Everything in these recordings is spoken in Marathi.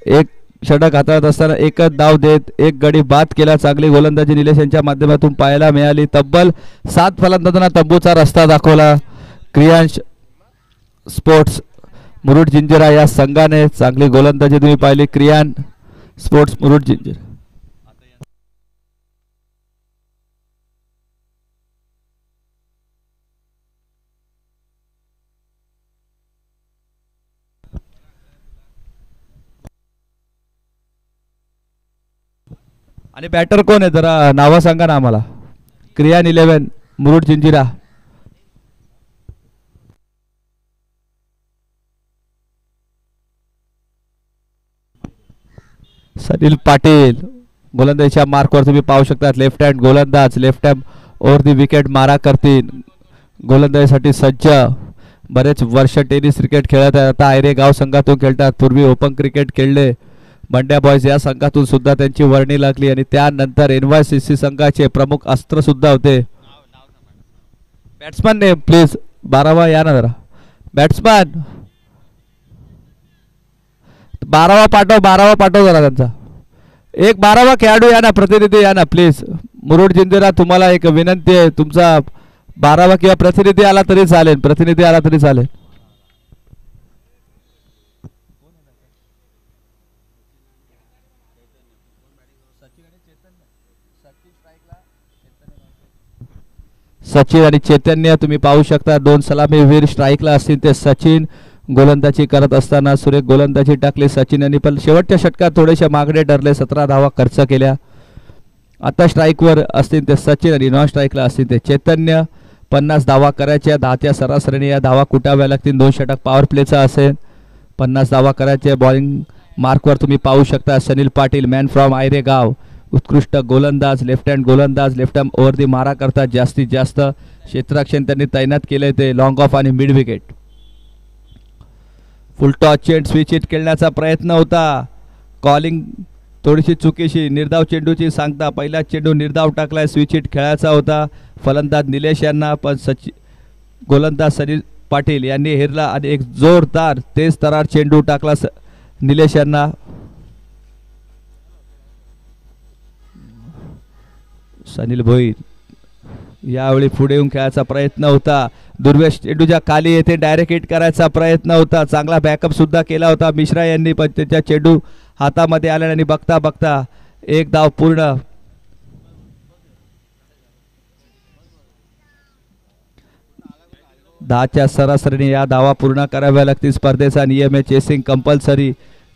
एक षटक हाताळत असताना एकच धाव देत एक गडी बाद केला. चांगली गोलंदाजी निलेश यांच्या माध्यमातून पाहायला मिळाली. तब्बल 7 फलंदाजांना तंबूचा रस्ता दाखवला क्रियांश स्पोर्ट्स मुरुड जिंजिरा या संघाने. चांगली गोलंदाजी तुम्ही पाहिली क्रियान स्पोर्ट्स मुरुड जिंजिरा. आणि बॅटर कोण आहे जरा नाव सांगा ना आम्हाला. क्रियान 11 मुरुड जिंजिरा. सनील पाटील गोलंदाजीच्या मार्कवर तुम्ही पाहू शकता. लेफ्ट हँड गोलंदाज लेफ्ट हँड ओव्हर दी विकेट मारा करतील. गोलंदाजीसाठी सज्ज. बरेच वर्ष टेनिस क्रिकेट खेळत आहेत. आता आयरे गाव संघातून खेळतात. पूर्वी ओपन क्रिकेट खेळले. बंड्या बॉयज या संघातून सुद्धा त्यांची वर्णी लागली आणि त्यानंतर NYCC संघाचे प्रमुख अस्त्र सुद्धा होते. बॅट्समॅन ने प्लीज 12वा या ना जरा. बॅट्समॅन 12वा पाठव जरा त्यांचा. एक 12वा खेळाडू या ना प्रतिनिधी या ना प्लीज. मुरुड जिंजिरा तुम्हाला एक विनंती आहे. तुमचा 12वा किंवा प्रतिनिधी आला तरी चालेल. सचिन आणि चैतन्य तुम्ही पाहू शकता. 2 सलामीवीर स्ट्राईकला असतील ते सचिन. गोलंदाजी करत असताना सुरेख गोलंदाजी टाकली सचिन यांनी. पण शेवटच्या षटकात थोडेसे मागणे ठरले. 17 धावा खर्च केल्या. आता स्ट्राईकवर असतील ते सचिन आणि नॉन स्ट्राईकला असतील ते चैतन्य. 50 धावा करायच्या. 10च्या सरासरीने या धावा कुटाव्या लागतील. 2 षटक पॉवर प्लेचा असेल. 50 धावा करायचे. बॉलिंग मार्कवर तुम्ही पाहू शकता सनील पाटील मॅन फ्रॉम आयरे गाव. उत्कृष्ट गोलंदाज लेफ्ट हँड ओव्हर दी मारा करतात. जास्तीत जास्त क्षेत्ररक्षण त्यांनी तैनात केले ते लॉंग ऑफ आणि मिड विकेट. फुल टॉस चेंड स्विच हिट खेळण्याचा प्रयत्न होता. कॉलिंग थोडीशी चुकीशी. निर्धाव चेंडूची सांगता. पहिला चेंडू निर्धाव टाकलाय. स्विच हिट खेळायचा होता फलंदाज निलेश यांना. पण गोलंदाज सनील पाटील यांनी हेरला आणि एक जोरदार तेज तरार चेंडू टाकला निलेश यांना. सनील भोईर यावेळी पुढे येऊन खेळायचा प्रयत्न होता. दुर्वेश चेंडूच्या खाली येथे डायरेक्ट हिट करायचा प्रयत्न होता. चांगला बॅकअप सुद्धा केला होता मिश्रा यांनी. पण त्याच्या चेंडू हातामध्ये आला आणि बघता बघता एक धाव पूर्ण. दहाच्या सरासरीने या धावा पूर्ण कराव्या लागतील. स्पर्धेचा नियम आहे चेसिंग कंपल्सरी.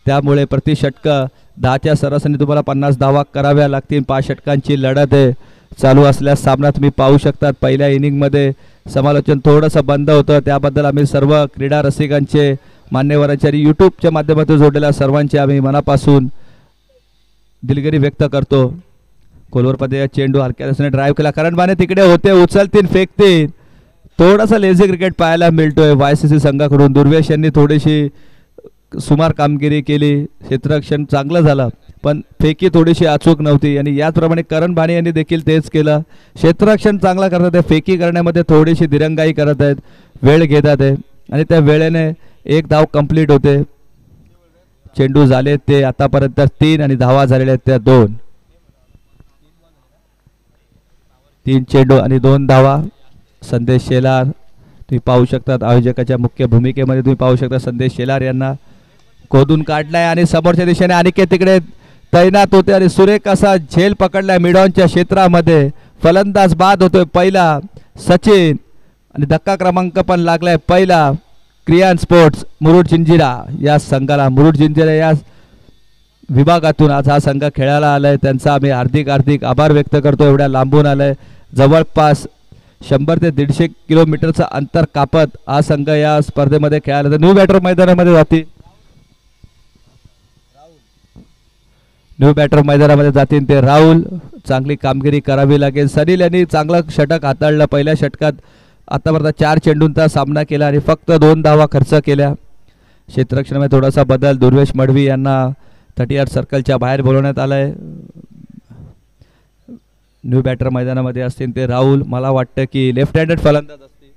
त्यामुळे प्रति षटक 10च्या सरासरीने तुम्हाला 50 धावा कराव्या लागतील. 5 षटकांची लढत आहे. चालू असल्यास सामना तुम्ही पाहू शकतात. पहिल्या इनिंगमध्ये समालोचन थोडंसं बंद होतं. त्याबद्दल आम्ही सर्व क्रीडा रसिकांचे मान्यवरांचे आणि यूट्यूबच्या माध्यमातून जोडलेल्या सर्वांचे आम्ही मनापासून दिलगिरी व्यक्त करतो. कोलवरमध्ये चेंडू हलक्या रस्त्याने ड्राईव्ह केला. करण बाने तिकडे होते. उचलतील फेकतील. थोडासा लेझी क्रिकेट पाहायला मिळतोय YCC संघाकडून. दुर्वेश यांनी थोडीशी सुमार कामगिरी केली. क्षेत्ररक्षण चांगलं झालं पण फेकी थोडीशी अचूक नव्हती. आणि याचप्रमाणे करण भाणे यांनी देखील तेच केलं. क्षेत्ररक्षण चांगलं करत आहे. फेकी करण्यामध्ये थोडीशी दिरंगाई करत आहेत. वेळ घेतात आहे आणि त्या वेळेने एक धाव कंप्लीट होते. चेंडू झाले ते आतापर्यंत 3 आणि धावा झालेल्या आहेत त्या 2. 3 चेंडू आणि 2 धावा. संदेश शेलार तुम्ही पाहू शकतात. आयोजकाच्या मुख्य भूमिकेमध्ये तुम्ही पाहू शकता संदेश शेलार यांना खोदून काढलाय. आणि समोरच्या दिशेने अनिकेत तिकडे तैनात होते आणि सुरेख असा झेल पकडलाय मिडॉनच्या क्षेत्रामध्ये. फलंदाज बाद होतोय पहिला सचिन आणि धक्का क्रमांक पण लागलाय पहिला. क्रियान स्पोर्ट्स मुरुड जिंजिरा या संघाला. मुरुड जिंजिरा या विभागातून आज हा संघ खेळायला आलाय. त्यांचा आम्ही हार्दिक आभार व्यक्त करतो. एवढ्या लांबून आलाय. जवळपास 100 ते 150 किलोमीटरचं अंतर कापत हा संघ या स्पर्धेमध्ये खेळायला. न्यू बॅटर मैदानामध्ये जातील. ते राहुल. चांगली कामगिरी करावी लागेल. सनील यांनी चांगलं षटक हाताळलं. पहिल्या षटकात आतापर्यंत 4 चेंडूंचा सामना केला आणि फक्त 2 धावा खर्च केल्या. क्षेत्ररक्षणामध्ये थोडासा बदल. दुर्वेश मडवी यांना 38 सर्कलच्या बाहेर बोलवण्यात आलंय. न्यू बॅटर मैदानामध्ये असतील ते राहुल. मला वाटतं की लेफ्ट हँडेड फलंदाज असतील.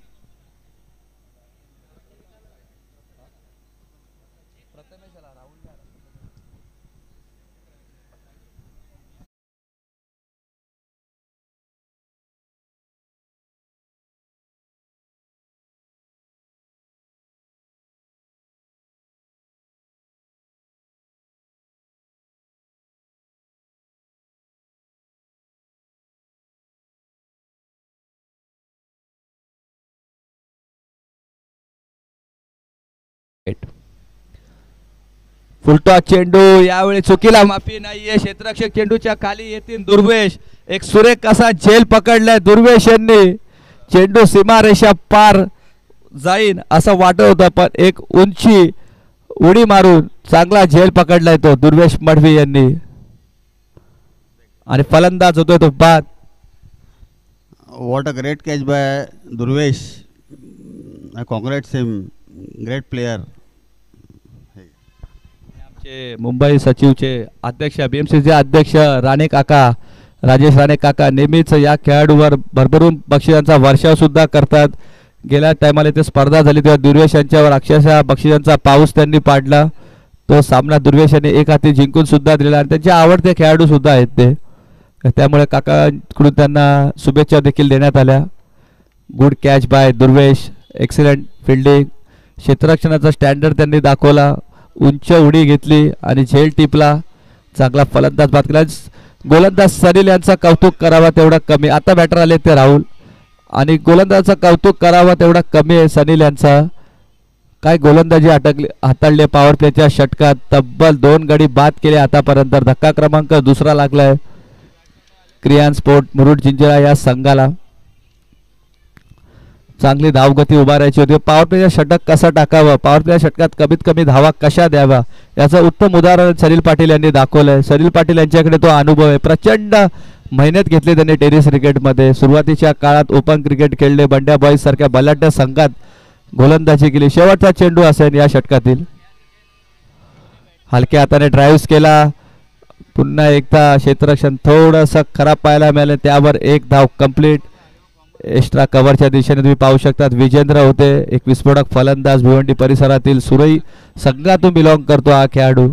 फुलटॉस चेंडू यावेळी चुकीला माफी नाहीये. क्षेत्ररक्षक चेंडूच्या खाली येतील दुर्वेश. एक सुरेख असा झेल पकडलाय दुर्वेश यांनी. चेंडू सीमारेषा पार जाईन असं वाटत होतं पण एक उंची उडी मारून चांगला झेल पकडलाय तो दुर्वेश मडवी यांनी आणि फलंदाज होतोय तो बाद. What a great catch by Durvesh. I congrats him. Great player. आमचे मुंबई सचिवचे अध्यक्ष BMCचे अध्यक्ष राणे काका राजेश राणे काका नेहमीच या खेळाडूवर भरभरून बक्षिसांचा वर्षाव सुद्धा करतात. गेल्या टायमाला ते स्पर्धा झाली तेव्हा दुर्वेश यांच्यावर अक्षरशः बक्षिसांचा पाऊस त्यांनी पाडला. तो सामना दुर्वेश यांनी एक हाती जिंकून सुद्धा दिलेला आणि त्यांचे आवडते खेळाडू सुद्धा आहेत ते. त्यामुळे काकाकडून त्यांना शुभेच्छा देखील देण्यात आल्या. Good catch by Durvesh. Excellent fielding. क्षेत्ररक्षणाचा स्टँडर्ड त्यांनी दाखवला. उंच उडी घेतली आणि झेल टिपला. चांगला फलंदाज बाद केला. गोलंदाज सनील यांचा कौतुक करावा तेवढा कमी. आता बॅटर आले ते राहुल आणि गोलंदाजाचं कौतुक करावा तेवढा कमी आहे सनील यांचा. काय गोलंदाजी हाताळली पॉवर प्लेच्या षटकात. तब्बल 2 गडी बाद केले आतापर्यंत. धक्का क्रमांक 2 लागलाय क्रियान स्पोर्ट मुरुड जिंजिरा या संघाला. चांगली धावगती उभारायची होती. पॉवर प्लेच्या षटक कसा टाकावं, पॉवर प्लेच्या षटकात कमीत कमी धावा कशा द्यावा याचं उत्तम उदाहरण सनील पाटील यांनी दाखवलंय. सनील पाटील यांच्याकडे तो अनुभव आहे. प्रचंड मेहनत घेतली त्यांनी टेनिस क्रिकेटमध्ये. सुरुवातीच्या काळात ओपन क्रिकेट खेळले. बंड्या बॉईज सारख्या बलाढ्य संघात गोलंदाजी केली. शेवटचा चेंडू असेल या षटकातील. हलक्या हाताने ड्राईव्ह केला. पुन्हा एकदा क्षेत्ररक्षण थोडंसं खराब पाहायला मिळालं. त्यावर एक धाव कंप्लीट. एक्स्ट्रा कव्हरच्या दिशेने तुम्ही पाहू शकतात विजेंद्र होते. एक विस्फोटक फलंदाज. भिवंडी परिसरातील सुरई संघातून बिलॉंग करतो हा खेळाडू.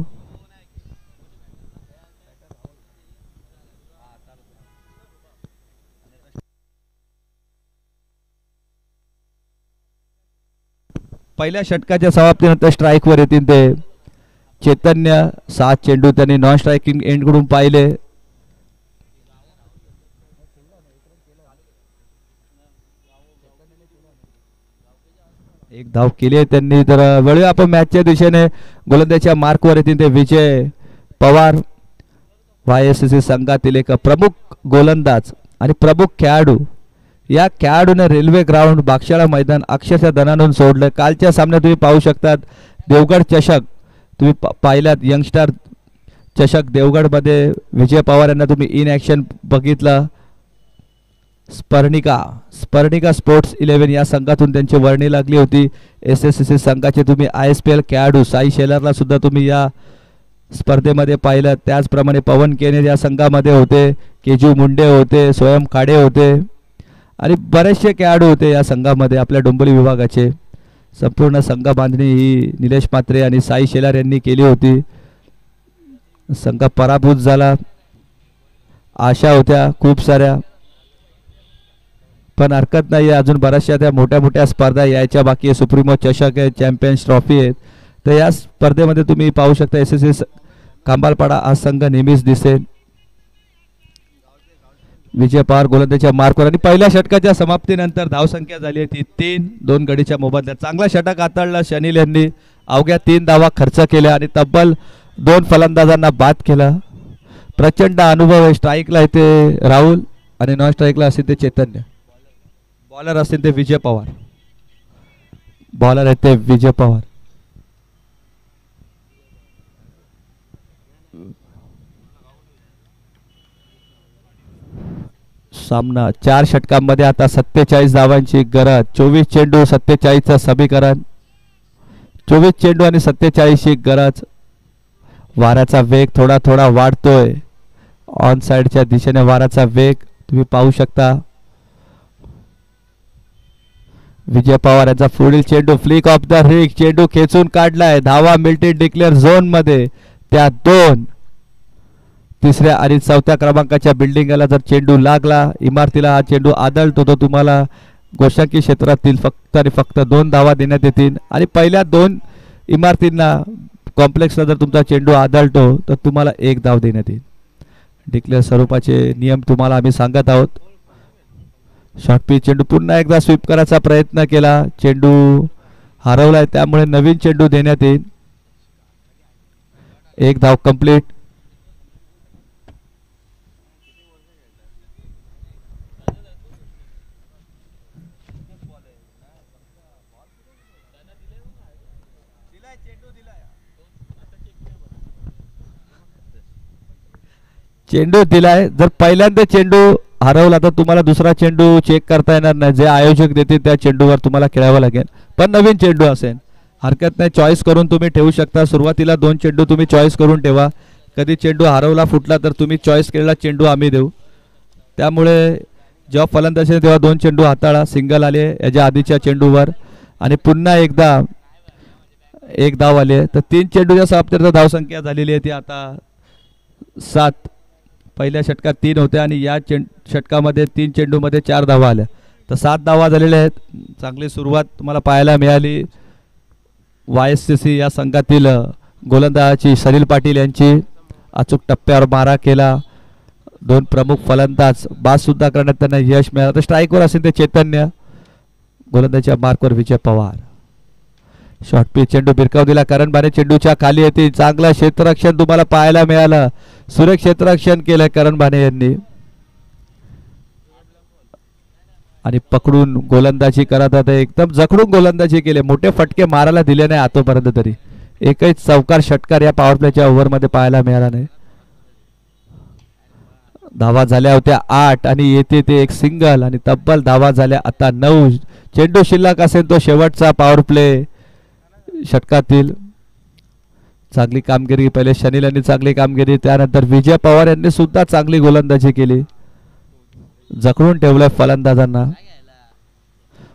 पहिल्या षटकाच्या समाप्तीनंतर स्ट्राईकवर येतील ते चैतन्य. 7 चेंडू त्यांनी नॉन स्ट्रायकिंग एंडकडून पाहिले. एक धाव केली आहे त्यांनी. तर वळूया आपण मॅचच्या दिशेने. गोलंदाजच्या मार्कवर येतील ते विजय पवार. YSCC संघातील एक प्रमुख गोलंदाज आणि प्रमुख खेळाडू. या खेळाडूने रेल्वे ग्राउंड बागशाळा मैदान अक्षरशः दणानून सोडलं. कालच्या सामन्यात तुम्ही पाहू शकतात देवगड चषक तुम्ही पाहिलात. यंगस्टर चषक देवगडमध्ये विजय पवार यांना तुम्ही इन ॲक्शन बघितलं. स्पर्णिका स्पोर्ट्स 11 या संघातून त्यांची वर्णी लागली होती. SSCC संघाचे तुम्ही ISPL खेळाडू साई शेलारला सुद्धा तुम्ही या स्पर्धेमध्ये पाहिलं. त्याचप्रमाणे पवन केनेर या संघामध्ये होते. केजू मुंडे होते. स्वयं खाडे होते आणि बरेचसे खेळाडू होते या संघामध्ये आपल्या डोंबिवली विभागाचे. संपूर्ण संघ बांधणी ही निलेश म्हात्रे आणि साई शेलार यांनी केली होती. संघ पराभूत झाला. आशा होत्या खूप साऱ्या पण हरकत नाही. अजून बऱ्याचशा त्या मोठ्या मोठ्या स्पर्धा यायच्या बाकी आहे. सुप्रीमो चषक आहे. चॅम्पियन्स ट्रॉफी आहेत. तर या स्पर्धेमध्ये तुम्ही पाहू शकता SSCC खांबालपाडा हा संघ नेहमीच दिसेल. विजय पवार गोलंदाजच्या मार्कवर आणि पहिल्या षटकाच्या समाप्तीनंतर धावसंख्या झाली ती 3. 2 गडीच्या मोबदल्यात चांगला षटक हाताळला सनील यांनी. अवघ्या 3 धावा खर्च केल्या आणि तब्बल 2 फलंदाजांना बाद केला. प्रचंड अनुभव आहे. स्ट्राईकला येते राहुल आणि नॉन स्ट्राईकला असतील ते चैतन्य. बॉलर असतील ते विजय पवार. बॉलर आहेत ते विजय पवार. सामना 4 षटकांमध्ये आता 47 धावांची गरज. 24 चेंडू 47चं समीकरण. 24 चेंडू आणि 47ची गरज. वाऱ्याचा वेग थोडा थोडा वाढतोय. ऑन साइडच्या दिशेने वाऱ्याचा वेग तुम्ही पाहू शकता. विजय पवार यांचा पुढील चेंडू फ्लिक ऑफ द रिग. चेंडू खेचून काढलाय. धावा मिल्टी डिक्लेअर झोन मध्ये. त्या 2 तिसऱ्या आणि 4थ्या क्रमांकाच्या बिल्डिंगला जर चेंडू लागला इमारतीला हा चेंडू आदळतो तो तुम्हाला गोशांकी क्षेत्रातील फक्त आणि फक्त 2 धावा देण्यात येतील. आणि पहिल्या 2 इमारतींना कॉम्प्लेक्सला जर तुमचा चेंडू आदळतो तर तुम्हाला 1 धाव देण्यात येईल. डिक्लेअर स्वरूपाचे नियम तुम्हाला आम्ही सांगत आहोत. शॉर्ट पिच चेंडू पुन्हा एकदा स्वीप करायचा प्रयत्न केला. चेंडू हरवलाय त्यामुळे नवीन चेंडू देण्यात येईल. एक धाव कंप्लीट. चेंडू दिलाय. जर पहिल्यांदा चेंडू हरवला तर तुम्हाला दुसरा चेंडू चेक करता येणार नाही. जे आयोजक देतील त्या चेंडूवर तुम्हाला खेळावं लागेल. पण नवीन चेंडू असेल हरकत नाही, चॉईस करून तुम्ही ठेवू शकता. सुरुवातीला 2 चेंडू तुम्ही चॉईस करून ठेवा. कधी चेंडू हरवला फुटला तर तुम्ही चॉईस केलेला चेंडू आम्ही देऊ. त्यामुळे जेव्हा फलंदाजी तेव्हा 2 चेंडू हाताळा. सिंगल आले याच्या आधीच्या चेंडूवर आणि पुन्हा एकदा एक धाव आली. तर 3 चेंडूच्या समाप्तीनंतर धावसंख्या झालेली आहे ती आता 7. पहिल्या षटकात 3 होत्या आणि या षटकामध्ये 3 चेंडूमध्ये 4 धावा आल्या. तर 7 धावा झालेल्या आहेत. चांगली सुरुवात तुम्हाला पाहायला मिळाली. YSCC या संघातील गोलंदाजाची सलील पाटील यांची अचूक टप्प्यावर मारा केला. 2 प्रमुख फलंदाज बाद सुद्धा करण्यात त्यांना यश मिळालं. तर स्ट्राईकवर असेल ते चैतन्य, गोलंदाजीच्या मार्कवर विजय पवार. शॉर्ट पिच चेंडू भिरकाव दिला. करण बाने चेंडूच्या खाली येते. चांगलं क्षेत्ररक्षण तुम्हाला पाहायला मिळालं. सुरेख क्षेत्ररक्षण केलं करण बाने यांनी आणि पकडून गोलंदाजी करत होते. एकदम जखडून गोलंदाजी केली. मोठे फटके मारायला दिले नाही आतापर्यंत. तरी एकही चौकार षटकार या पॉवर प्लेच्या ओव्हरमध्ये पाहायला मिळाला नाही. धावा झाल्या होत्या 8 आणि येते ते एक सिंगल आणि तब्बल धावा झाल्या आता 9. चेंडू शिल्लक असेल तो शेवटचा पॉवर प्ले षटकातील. चांगली कामगिरी. पहिले शनील यांनी चांगली कामगिरी, त्यानंतर विजय पवार यांनी सुद्धा चांगली गोलंदाजी केली. जखडून ठेवलंय फलंदाजांना.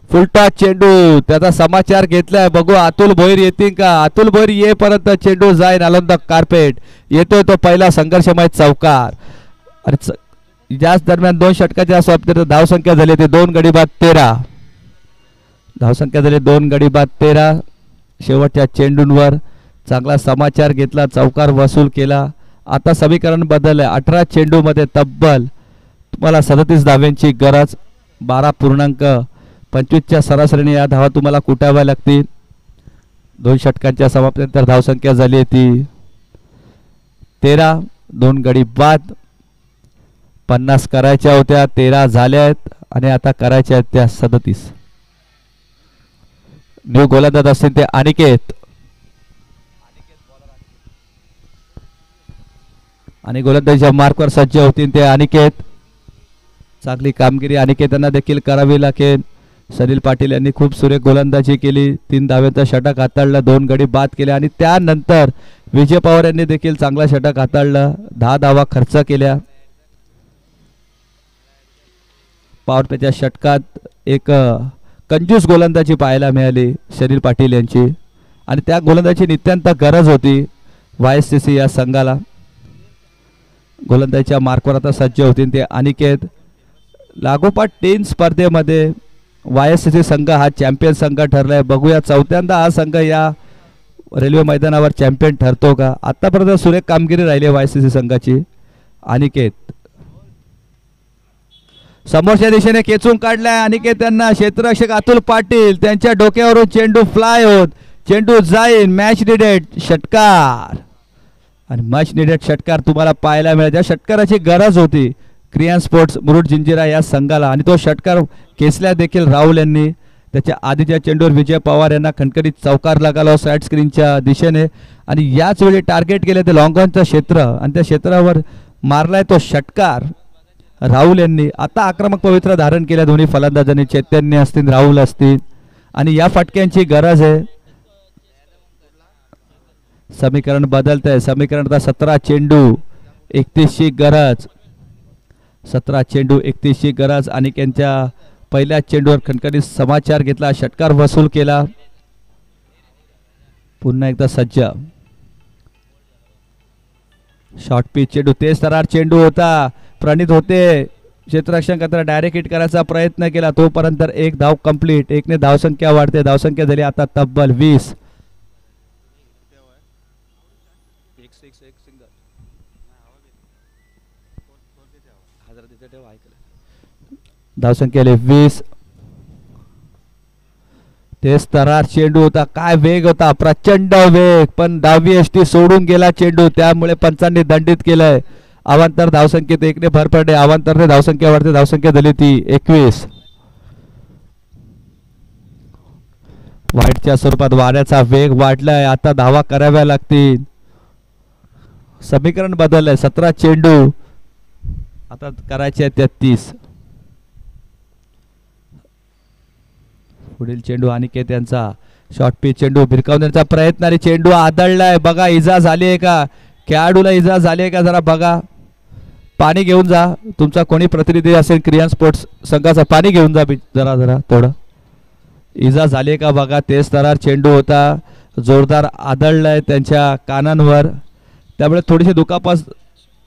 फुलटॉस चेंडू त्याचा समाचार घेतलाय. बघू अतुल भोईर येतील का. अतुल भोईर येईपर्यंत चेंडू जाईन आनंद कार्पेट. येतोय तो पहिला संघर्षमय चौकार आणि याच दरम्यान 2 षटकाच्या समाप्तीनंतर धावसंख्या झाली ती 2 गडी बाद 13. धावसंख्या झाली 2 गडी बाद 13. शेवटच्या चेंडूंवर चांगला समाचार घेतला, चौकार वसूल केला. आता समीकरण बदललंय. 18 चेंडूमध्ये तब्बल तुम्हाला 37 धाव्यांची गरज. 12.25च्या सरासरीने या धावा तुम्हाला कुटाव्या लागतील. 2 षटकांच्या समाप्तीनंतर धावसंख्या झाली आहे ती 13. 2 गडी बाद. 50 करायच्या होत्या, 13 झाल्या आहेत आणि आता करायच्या आहेत त्या 37. न्यू गोलंदाज असतील ते अनिकेत आणि गोलंदाजीच्या मार्कवर सज्ज होतील ते अनिकेत. चांगली कामगिरी अनिकेतांना देखील करावी लागेल. सलील पाटील यांनी खूप सुरेख गोलंदाजी केली. 3 धाव्यांचा षटक हाताळला, 2 गडी बाद केले आणि त्यानंतर विजय पवार यांनी देखील चांगला षटक हाताळला. 10 धावा खर्च केल्या. पॉवर प्लेच्या षटकात एक कंजूस गोलंदाजी पाहायला मिळाली सलील पाटील यांची आणि त्या गोलंदाजीची नित्यांत गरज होती YSCC या संघाला. गोलंदाजीच्या मार्कवर आता सज्ज होतील ते अनिकेत. लागोपाठ 3 स्पर्धेमध्ये YSCC संघ हा चॅम्पियन संघ ठरलाय. बघूया 4थ्यांदा हा संघ या रेल्वे मैदानावर चॅम्पियन ठरतो का. आतापर्यंत सुरेख कामगिरी राहिली आहे YSCC संघाची. अनिकेत समोरच्या दिशेने खेचून काढलाय अनिकेत त्यांना. क्षेत्ररक्षक अतुल पाटील त्यांच्या डोक्यावरून चेंडू फ्लाय होत चेंडू जाईन. मॅच निडेड षटकार आणि मॅच निडेड षटकार तुम्हाला पाहायला मिळेल. त्या षटकाराची गरज होती क्रियान स्पोर्ट्स मुरुड जंजिरा या संघाला आणि तो षटकार खेचला देखील राहुल यांनी. त्याच्या आधीच्या चेंडूवर विजय पवार यांना खणखणीत चौकार लागला साईड स्क्रीनच्या दिशेने आणि याच वेळी टार्गेट केले ते लॉंग ऑनचं क्षेत्र आणि त्या क्षेत्रावर मारलाय तो षटकार राहुल यांनी. आता आक्रमक पवित्र धारण केल्या दोन्ही फलंदाजांनी. चैतन्य असतील, राहुल असतील आणि या फटक्यांची गरज आहे. समीकरण बदलत आहे. समीकरण आता 17 चेंडू 31ची गरज. 17 चेंडू 31ची गरज. आणि त्यांच्या पहिल्या चेंडूवर खणखणीत समाचार घेतला, षटकार वसूल केला. पुन्हा एकदा सज्ज. शॉर्ट पिच चेंडू तेज तरार चेंडू होता. प्रणित होते क्षेत्ररक्षण करताना डायरेक्ट हिट करायचा प्रयत्न केला तोपर्यंत 1 धाव कंप्लीट. 1 ने धावसंख्या वाढते. धावसंख्या झाली आता तब्बल 20. धावसंख्या 20. तेच तरार चेंडू होता, काय वेग होता, प्रचंड वेग, पण डावी यष्टी सोडून गेला चेंडू, त्यामुळे पंचांनी दंडित केलंय. अवांतर धावसंख्येत एकने भर पडले. अवांतरने धावसंख्या वाढते, धावसंख्या झाली ती 21. वाईटच्या स्वरूपात वाऱ्याचा वेग वाढलाय, आता धावा कराव्या लागतील. समीकरण बदललंय, 17 चेंडू आता करायचे 33. पुढील चेंडू अनिकेत यांचा, शॉर्ट पिच चेंडू भिरकावण्याचा प्रयत्न आणि चेंडू आदळलाय. बघा इजा झाली आहे का, खेळाडूला इजा झाली आहे का, जरा बघा. पाणी घेऊन जा, तुमचा कोणी प्रतिनिधी असेल क्रियान स्पोर्ट्स संघाचा, पाणी घेऊन जा जरा जरा थोडं. इजा झाली आहे का बघा. तेज तरार चेंडू होता, जोरदार आदळलाय त्यांच्या कानांवर, त्यामुळे थोडीशी दुखापत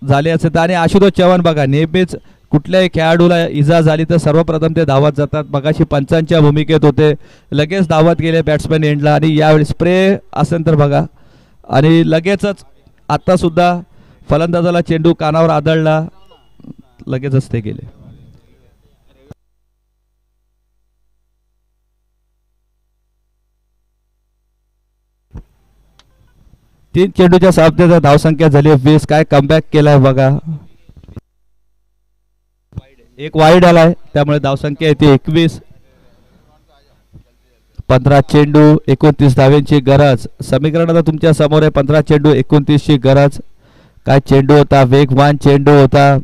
झाली असेल. आणि आशुतोष चव्हाण बघा, नेहमीच कुठल्याही खेळाडूला इजा झाली तर सर्वप्रथम ते धावत जातात. मगाशी पंचांच्या भूमिकेत होते, लगेच धावत गेले बॅट्समॅन एंडला. आणि यावेळी स्प्रे असेल तर बघा, आणि लगेचच आता सुद्धा फलंदाजाला चेंडू कानावर आदळला, लगेचच ते गेले. तीन चेंडूच्या सामन्यात धावसंख्या झाली 20. काय कमबॅक केलाय बघा. एक वाईड आलाय, त्यामुळे धावसंख्या येते 21. 15 चेंडू 29 धावेंची गरज. समीकरण आता तुमच्या समोर आहे. 15 चेंडू 29 ची गरज. काय चेंडू होता, वेगवान चेंडू होता,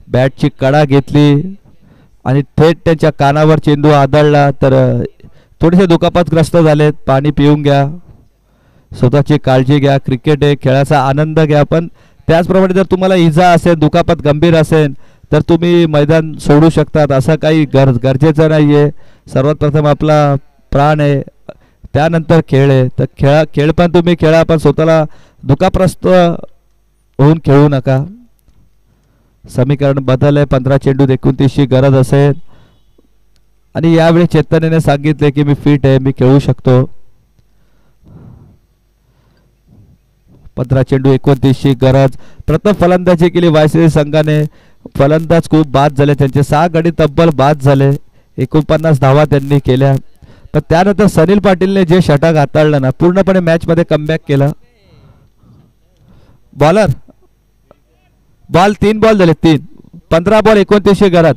बॅटची कडा घेतली आणि थेट त्यांच्या कानावर चेंडू आदळला. तर थोडेसे दुखापतग्रस्त झालेत, पाणी पिऊन घ्या, स्वतःची काळजी घ्या. क्रिकेट आहे, खेळाचा आनंद घ्या, पण त्याचप्रमाणे जर तुम्हाला इजा असेल, दुखापत गंभीर असेल तर तुम्ही मैदान सोडू शकतात. असं काही गरजेचं नाही आहे. सर्वात प्रथम आपला प्राण आहे, त्यानंतर खेळ आहे. तर खेळ पण तुम्ही खेळा, पण स्वतःला दुखाप्रस्त होऊन खेळू नका. समीकरण बदल आहे. 15 चेंडू 29 ची गरज असेल. आणि यावेळी चेतनेने सांगितले की मी फिट आहे, मी खेळू शकतो. 15 चेंडू 29 ची गरज. प्रथम फलंदाजी केली वायसीसी संघाने. फलंदाज खूप बाद झाले, त्यांचे 6 गडी तब्बल बाद झाले. 49 धावा त्यांनी केल्या. तर त्यानंतर सनील पाटीलने जे षटक हाताळलं ना, पूर्णपणे मॅच मध्ये कमबॅक केलं. बॉलर बॉल 3 बॉल झाले, 3. 15 बॉल 29 ची गरज.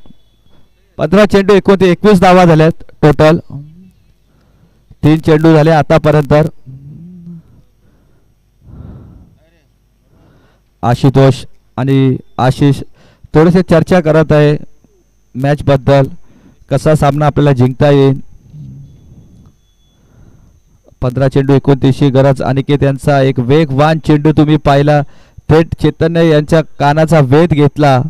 15 चेंडू 21 धावा झाल्यात टोटल. 3 चेंडू झाले आतापर्यंत. आशुतोष आणि आशिष थोडेसे चर्चा करत आहे मॅच बद्दल, कसा सामना आपल्याला जिंकता येईल. 15 चेंडू 29 ची गरज. अनिकेत यांचा एक वेगवान चेंडू तुम्ही पाहिला, थेट चैतन्य यांच्या कानाचा वेध घेतला.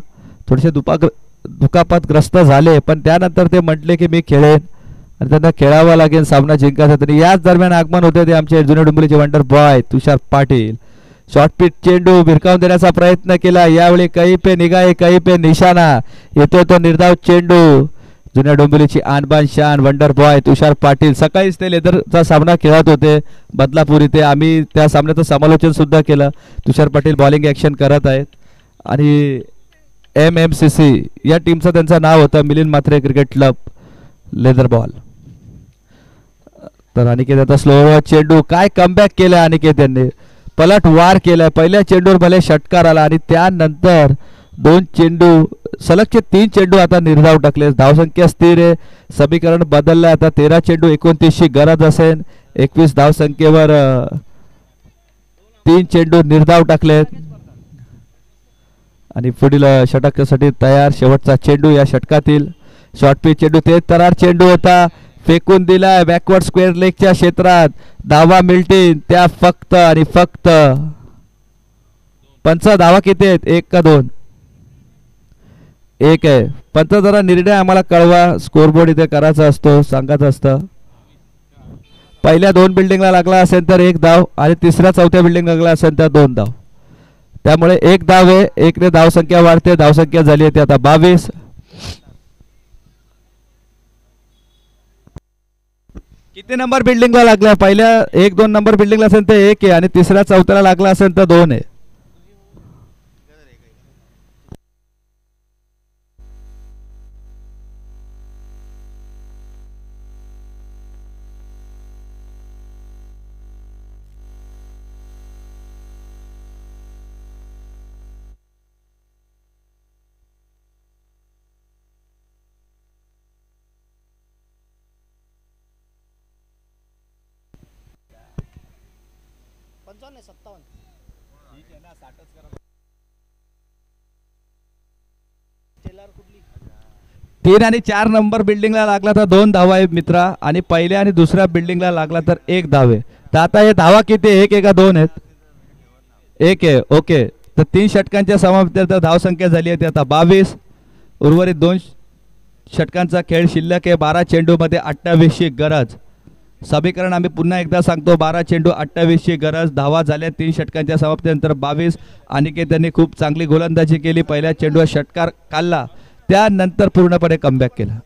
थोडेसे दुखापतग्रस्त झाले, पण त्यानंतर ते म्हटले की मी खेळेन आणि त्यांना खेळावं लागेल सामना जिंकायचा. याच दरम्यान आगमन होते ते आमचे जुन्या डोंबिवलीचे वंडर बॉय तुषार पाटील. शॉर्ट पिच चेंडू भिरकावून देण्याचा प्रयत्न केला. यावेळी कहीं पे निगाहे कहीं पे निशाणा, येतो तो निर्धाव चेंडू. जुन्या डोंबिवलीची आणबान शान वंडर बॉय तुषार पाटील. सकाळीच ते लेदरचा सामना खेळत होते बदलापूर इथे. आम्ही त्या सामन्याचं समालोचन सुद्धा केलं. तुषार पाटील बॉलिंग ॲक्शन करत आहेत. आणि MMCC या टीमचं त्यांचं नाव होतं, Milind Mhatre cricket club leather ball. तर अनिकेत आता स्लो चेंडू. काय कमबॅक केलं अनिकेत यांनी, पलट वार केलाय. पहिल्या चेंडूवर भले षटकार आला आणि त्यानंतर 2 चेंडू सलगचे 3 चेंडू आता निर्धाव टाकले. धावसंख्या स्थिर आहे. समीकरण बदललं. आता 13 चेंडू 29 ची गरज असेल. 21 धावसंख्येवर 3 चेंडू निर्धाव टाकलेत आणि पुढील षटकासाठी तयार. शेवटचा चेंडू या षटकातील. शॉर्ट पिच चेंडू, ते तरार चेंडू होता, फेकून दिलाय बॅकवर्ड स्क्वेअर लेगच्या क्षेत्रात. धावा मिळतील त्या फक्त आणि फक्त. पंच धावा किती आहेत, 1 का 2? 1 आहे. पंच जरा निर्णय आम्हाला कळवा, स्कोरबोर्ड इथे करायचा असतो, सांगायचं असतं. पहिल्या 2 बिल्डिंगला लागला असेल तर 1 धाव आणि तिसऱ्या चौथ्या बिल्डिंग लागला असेल तर 2 धाव. त्यामुळे 1 धाव आहे. 1 ने धावसंख्या वाढते. धावसंख्या झाली आहे आता 22. किती नंबर बिल्डिंगला लागला? पहिल्या 1-2 नंबर बिल्डिंगला असेल तर 1 आहे आणि तिसऱ्या चौथ्याला लागला असेल तर 2 आहे. 3 आणि 4 नंबर बिल्डिंगला लागला तर 2 धावा आहे मित्रा, आणि पहिल्या आणि दुसऱ्या बिल्डिंगला लागला तर 1 धाव आहे. तर आता हे धावा किती, 1 आहे का 2 आहेत? 1 आहे. ओके, तर 3 षटकांच्या समाप्तीनंतर धावसंख्या झाली आहे आता 22. उर्वरित 2 षटकांचा खेळ शिल्लक आहे. 12 चेंडूमध्ये 28ची गरज. समीकरण आम्ही पुन्हा एकदा सांगतो, 12 चेंडू 28ची गरज. धावा झाल्या 3 षटकांच्या समाप्तीनंतर 22. अनिकेत यांनी खूप चांगली गोलंदाजी केली. पहिल्या चेंडूवर षटकार काढला, त्यानंतर पूर्णपणे कमबॅक केला.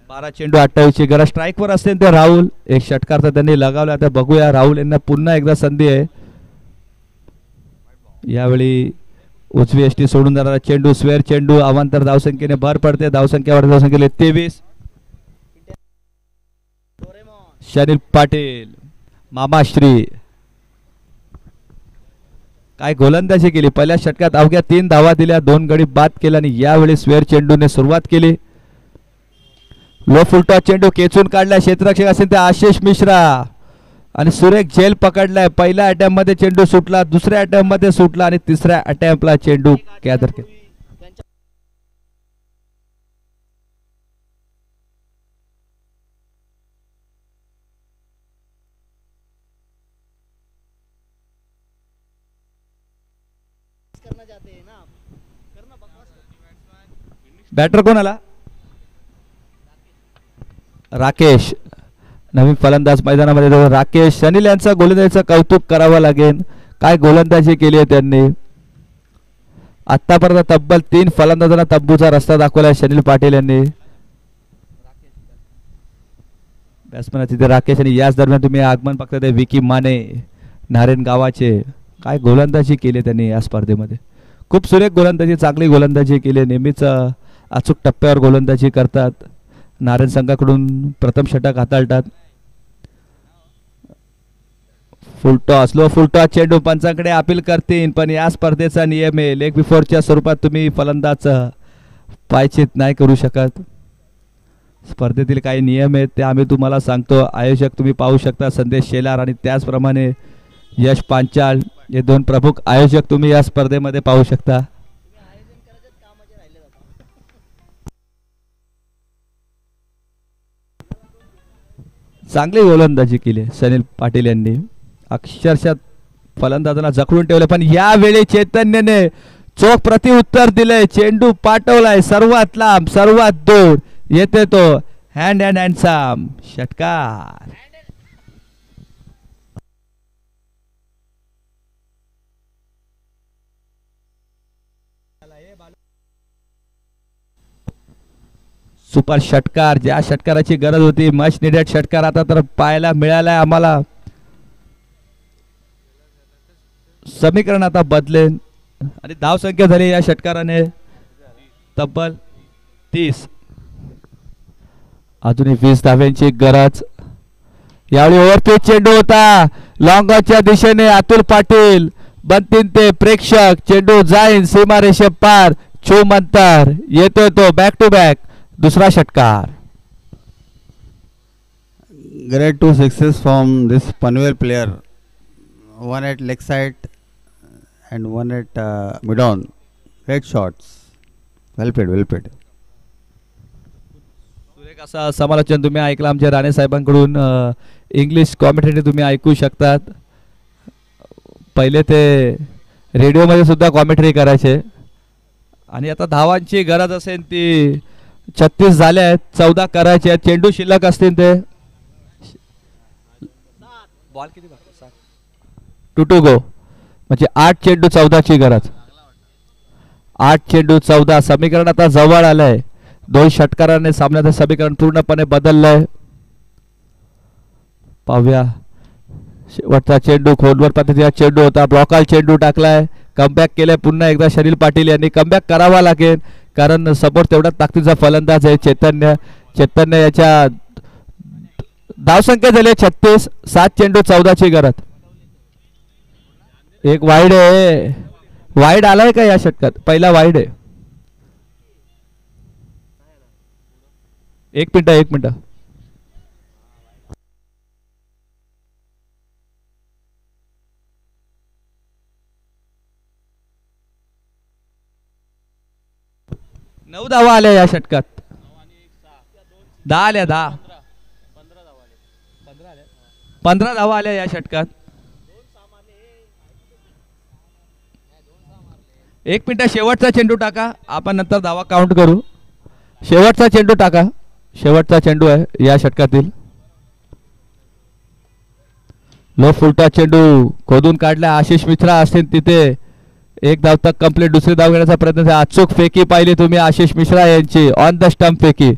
बारा चेंडू 28ची गरज. स्ट्राईकवर असतील ते राहुल. एक षटकार तर त्यांनी लगावला. आता बघूया, राहुल यांना पुन्हा एकदा संधी आहे. यावेळी उजवी एसटी सोडून जाणारा चेंडू, स्वेअर चेंडू. अवांतर धावसंख्येने भर पडते. धावसंख्या वाढत, धावसंख्येने 23. शनील पाटील, मामाश्री काय गोलंदाजी केली. पहिल्या षटकात अवघ्या 3 धावा दिल्या, 2 गडी बाद केला, आणि यावेळी स्वेअर चेंडूने सुरुवात केली. लो फुलटॉस चेंडू खेचून काढला. क्षेत्ररक्षक असेल ते आशिष मिश्रा, आणि सुरेख झेल पकडलाय. पहिल्या अटॅम्प मध्ये चेंडू सुटला, दुसऱ्या अटॅम्प मध्ये सुटला, आणि तिसऱ्या अटॅम्पला चेंडू कॅदर केला. बॅटर कोण आला? राकेश, नवीन फलंदाज मैदानामध्ये. राकेश, सनील यांचा गोलंदाजीचं कौतुक करावं लागेल. काय गोलंदाजी केली आहे त्यांनी. आतापर्यंत तब्बल 3 फलंदाजांना तब्बूचा रस्ता दाखवलाय सनील पाटील यांनी. बॅट्समन तिथे राकेश, आणि याच दरम्यान तुम्ही आगमन बघता ते विकी माने, नारायण गावाचे. काय गोलंदाजी केली त्यांनी या स्पर्धेमध्ये. खूप सुरेख गोलंदाजी, चांगली गोलंदाजी केली. नेहमीच अचूक टप्प्यावर गोलंदाजी करतात. नारायण संघाकडून प्रथम षटक हाताळतात. फुलटॉस, लो फुलटॉस चेंडू पंचांकडे अपील करतील, पण या स्पर्धेचा नियम आहे, लेग बिफोरच्या स्वरूपात तुम्ही फलंदाज पायचीत नाही करू शकत. स्पर्धेतील काही नियम आहेत ते आम्ही तुम्हाला सांगतो. आयोजक तुम्ही पाहू शकता, संदेश शेलार आणि त्याचप्रमाणे यश पांचाळ, हे 2 प्रमुख आयोजक तुम्ही या स्पर्धेमध्ये पाहू शकता. चांगली गोलंदाजी केली सनील पाटील यांनी. अक्षरशः फलंदाजांना जखडून ठेवले, पण यावेळी चैतन्यने चोख प्रत्युत्तर दिले. चेंडू पाठवलाय सर्वात लांब, सर्वात दूर. येते तो हँड अँड हँडसम षटकार. सुपर षटकार, ज्या षटकाराची गरज होती, मच निडेड षटकार आता तर पाहायला मिळालाय आम्हाला. समीकरण आता बदलेन, आणि धावसंख्या झाली या षटकाराने तब्बल 30. अजूनही 20 धाव्यांची गरज. यावेळी ओव्हरपिच चेंडू होता लॉंगच्या दिशेने. अतुल पाटील बनतील ते प्रेक्षक. चेंडू जाईन सीमारेषे पार. चूम अंतर. येतोय तो बॅक टू बॅक दुसरा षटकार. Great 2 sixes from this Panvel player. One at leg side and one at mid-on. Great shots. Well played, well played. सुरेख असा समालोचन तुम्ही ऐकलं आमच्या राणे साहेबांकडून. इंग्लिश कॉमेंट्री तुम्ही ऐकू शकतात. पहिले ते रेडिओमध्ये सुद्धा कॉमेंट्री करायचे. आणि आता धावांची गरज असेल ती 36 झाल्या आहेत, 14 करायचे आहेत. चेंडू शिल्लक असतील ते. बॉल किती 2 to go, म्हणजे 8 चेंडू 14ची गरज. 8 चेंडू 14. समीकरण आता जवळ आलंय. 2 षटकाराने सामन्याचं समीकरण पूर्णपणे बदललंय. पाहूया शेवटचा चेंडू. खोलवर पद्धतीचा चेंडू होता, ब्लॉकाल चेंडू टाकलाय. कमबॅक केलंय पुन्हा एकदा सनील पाटील यांनी. कमबॅक करावा लागेल, कारण समोर तेवढा ताकदीचा फलंदाज आहे चैतन्य. चैतन्य याच्या धावसंख्या झाली 36. 7 चेंडू 14ची गरज. एक वाईड आहे. वाईड आलाय का या षटकात? पहिला वाईड आहे. एक मिनिट. नऊ धावा आल्या या षटकात. 10 आल्या 10. 15 धावा आल्या या षटकात. 1 मिनिट. शेवटचा चेंडू टाका. आपण नंतर धावा काउंट करू. शेवटचा चेंडू टाका. शेवटचा चेंडू आहे या षटकातील. लो फुलटा चेंडू खोदून काढला. आशिष मिश्रा असतील तिथे. एक धाव तक कंप्लीट. दुसरी धाव घेण्याचा प्रयत्न. अचूक फेकी पाहिली तुम्ही आशिष मिश्रा यांची. ऑन द स्टंप फेकी.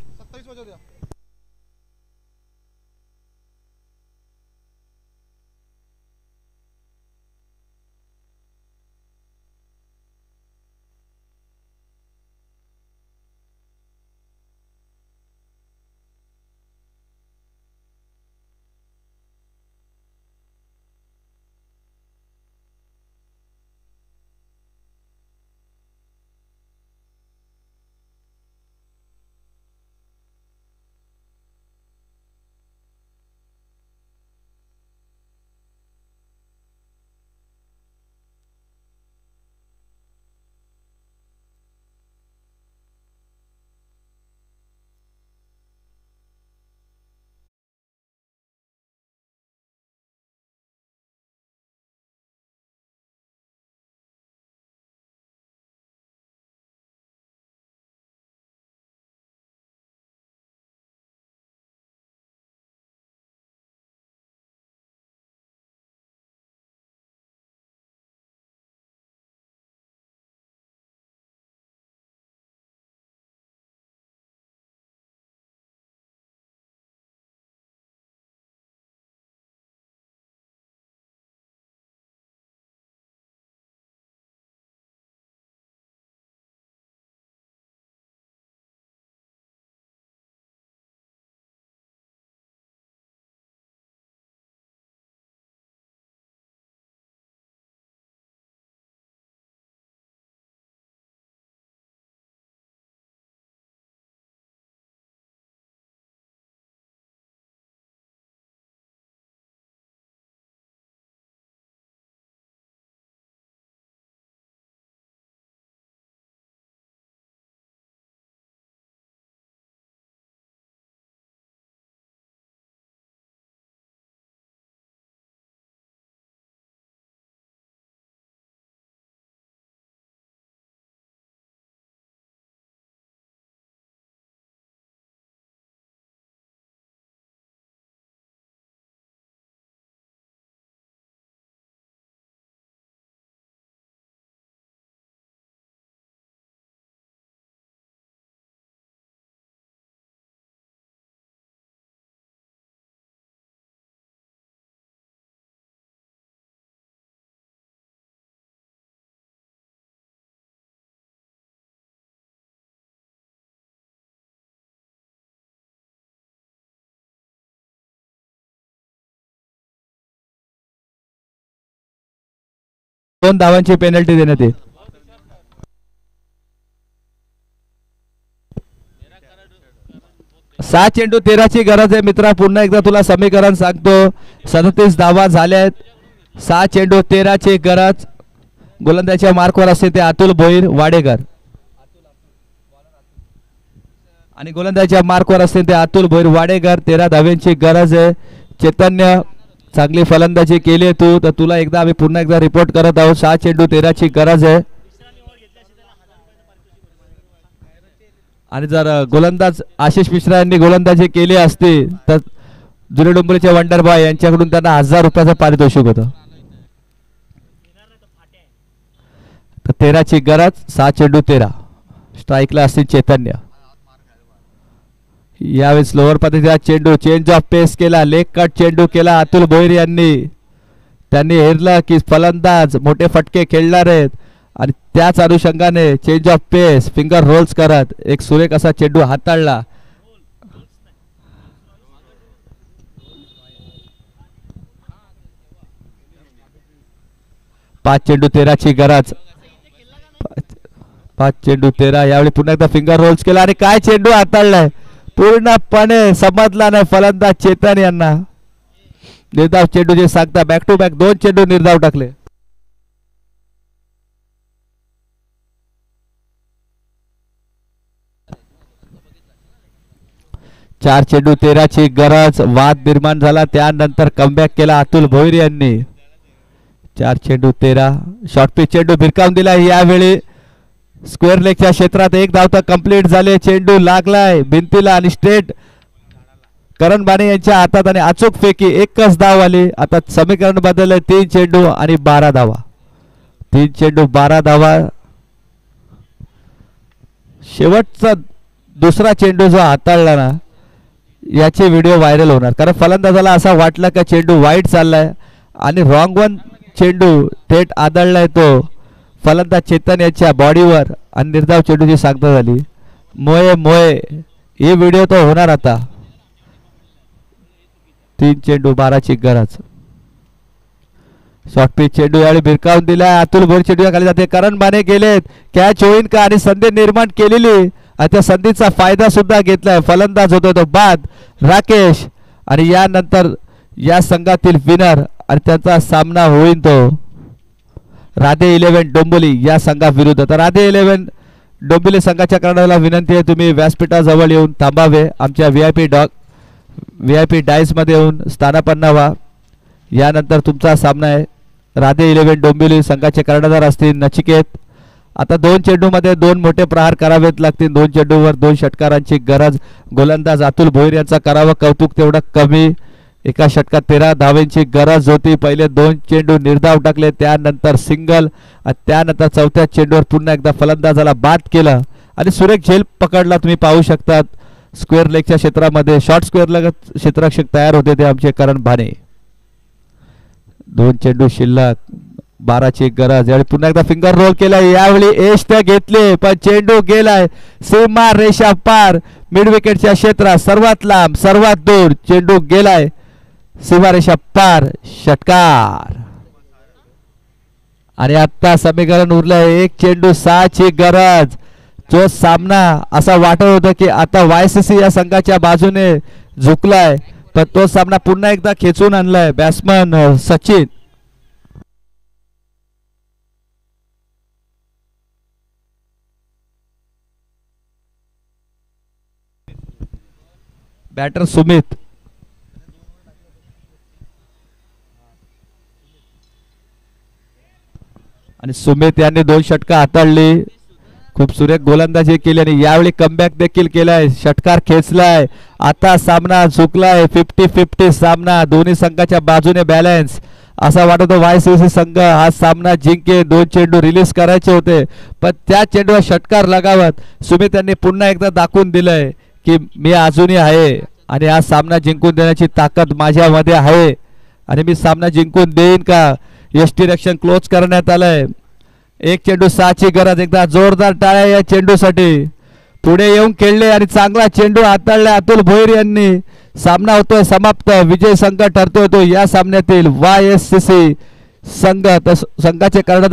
दोन धावांची पेनल्टी देण्यात येईल. सात चेंडू 13ची गरज आहे मित्रा. पुन्हा एकदा तुला समीकरण सांगतो. 37 धावा झाल्या आहेत. 6 चेंडू 13ची गरज. गोलंदाजाच्या मार्कवर असते ते अतुल भोईर वाडेकर आणि गोलंदाजाच्या मार्कवर असते ते अतुल भोईर वाडेकर. 13 धाव्यांची गरज आहे. चैतन्य चांगली फलंदाजी केली तू. तर तुला एकदा आम्ही पुन्हा एकदा रिपोर्ट करत आहोत. 6 चेंडू 13ची गरज आहे. आणि जर गोलंदाज आशिष मिश्रा यांनी गोलंदाजी केली असती तर जुने डोंबिवलीचे वंडरबॉय यांच्याकडून त्यांना 1000 रुपयाचं पारितोषिक होतं. तर 13ची गरज. 6 चेंडू 13. स्ट्राईकला असतील चैतन्य. यावेळेस लोअर पद्धतीचा चेंडू. चेंज ऑफ पेस केला. लेग कट चेंडू केला अतुल भोईर यांनी. त्यांनी हेरलं की फलंदाज मोठे फटके खेळणार आहेत आणि त्याच अनुषंगाने change of pace finger rolls करत एक सुरेख असा चेंडू हाताळला. पाच चेंडू 13ची गरज. 5 चेंडू 13. यावेळी पुन्हा एकदा फिंगर रोल्स केला आणि काय चेंडू हाताळलाय. पूर्णपणे समजला नाही फलंदाज चेतन यांना. निर्धाव चेंडू जे सांगता बॅक टू बॅक 2 चेंडू निर्धाव टाकले. चार चेंडू 13 ची गरज. वाद निर्माण झाला त्यानंतर कमबॅक केला अतुल भोईर यांनी. 4 चेंडू 13. शॉर्ट पिच चेंडू भिरकावून दिला. यावेळी स्क्वेअर लेगच्या क्षेत्रात एक धाव तर कंप्लीट झाले. चेंडू लागलाय भिंतीला आणि स्ट्रेट करण बाणे यांच्या हातात आणि अचूक फेकी. एकच धाव आली. आता समीकरण बदलले. 3 चेंडू आणि 12 धावा. 3 चेंडू 12 धावा. शेवटचा दुसरा चेंडू जो हाताळला ना याचे व्हिडिओ व्हायरल होणार. कारण फलंदाजाला असा वाटला का चेंडू वाईट चाललाय आणि रॉंग वन चेंडू थेट आदळलाय तो फलंदाज चेतन याच्या बॉडीवर आणि निर्धाव चेंडूची सांगता झाली. मोये मोये हे व्हिडिओ तो होणार आता. 3 चेंडू 12 ची गरज. शॉर्ट पिच चेंडू यावेळी भिरकावून दिलाय. अतुल भोईर चेंडू खाली जाते. करण बाणे गेलेत. कॅच होईन का आणि संधी निर्माण केलेली आणि त्या संधीचा फायदा सुद्धा घेतलाय. फलंदाज होतो तो बाद राकेश आणि यानंतर या संघातील विनर आणि त्यांचा सामना होईल तो राधे 11 डोंबिवली या संघाविरुद्ध. तर राधे 11 डोंबिवली संघाच्या कर्णधाराला विनंती आहे तुम्ही व्यासपीठाजवळ येऊन थांबावे. आमच्या VIP डायस मध्ये येऊन स्थानापन्न व्हा. यानंतर तुमचा सामना आहे. राधे 11 डोंबिवली संघाचे कर्णधार असतील नचिकेत. आता 2 चेंडूमध्ये 2 मोठे प्रहार करावेत लागतील. 2 चेंडूवर 2 षटकारांची गरज. गोलंदाज अतुल भोईर यांचा करावं कौतुक तेवढं कमी. एका षटकात 13 धावेंची गरज होती. पहिले 2 चेंडू निर्धाव टाकले त्यानंतर सिंगल त्यानंतर चौथ्या चेंडूवर पुन्हा एकदा फलंदाजाला बाद केलं आणि सुरेख झेल पकडला. तुम्ही पाहू शकतात स्क्वेअर लेगच्या क्षेत्रामध्ये शॉर्ट स्क्वेअर लेग क्षेत्ररक्षक तयार होते ते आमचे करण बाणे. 2 चेंडू शिल्लक 12 ची गरज. यावेळी पुन्हा एकदा फिंगर रोल केला. यावेळी एश तर घेतले पण चेंडू गेलाय सीमा रेषा पार. मिड विकेटच्या क्षेत्रात सर्वात लांब सर्वात दूर चेंडू गेलाय सीमारेषा पार. षटकार आणि आता समीकरण उरलंय 1 चेंडू 6 ची गरज. जो सामना असा वाटत होता की आता YCC या संघाच्या बाजूने झुकलाय पण तो सामना पुन्हा एकदा खेचून आणलाय बॅट्समन सचिन. बॅटर सुमित. आणि सुमित यांनी 2 षटका हाताळली. खूप सुरेख गोलंदाजी केली आणि यावेळी कमबॅक देखील केलाय. षटकार खेचलाय. आता सामना झुकलाय. 50-50 सामना दोन्ही संघाच्या बाजूने बॅलन्स. असा वाटतो YCC संघ हा सामना जिंके. 2 चेंडू रिलीज करायचे होते पण त्या चेंडूवर षटकार लगावत सुमित यांनी पुन्हा एकदा दाखवून दिलंय की मी अजूनही आहे आणि हा सामना जिंकून देण्याची ताकद माझ्यामध्ये आहे आणि मी सामना जिंकून देईन का. यष्टिरक्षण क्लोज करण्यात आलंय. 1 चेंडू 6 ची गरज. एकदा जोरदार टाळ्या या चेंडूसाठी. पुढे येऊन खेळले आणि चांगला चेंडू हाताळला अतुल भोईर यांनी. सामना होतोय समाप्त. विजय संघ ठरतोय तो या सामन्यातील YSCC संघ. संघाचे कर्णधार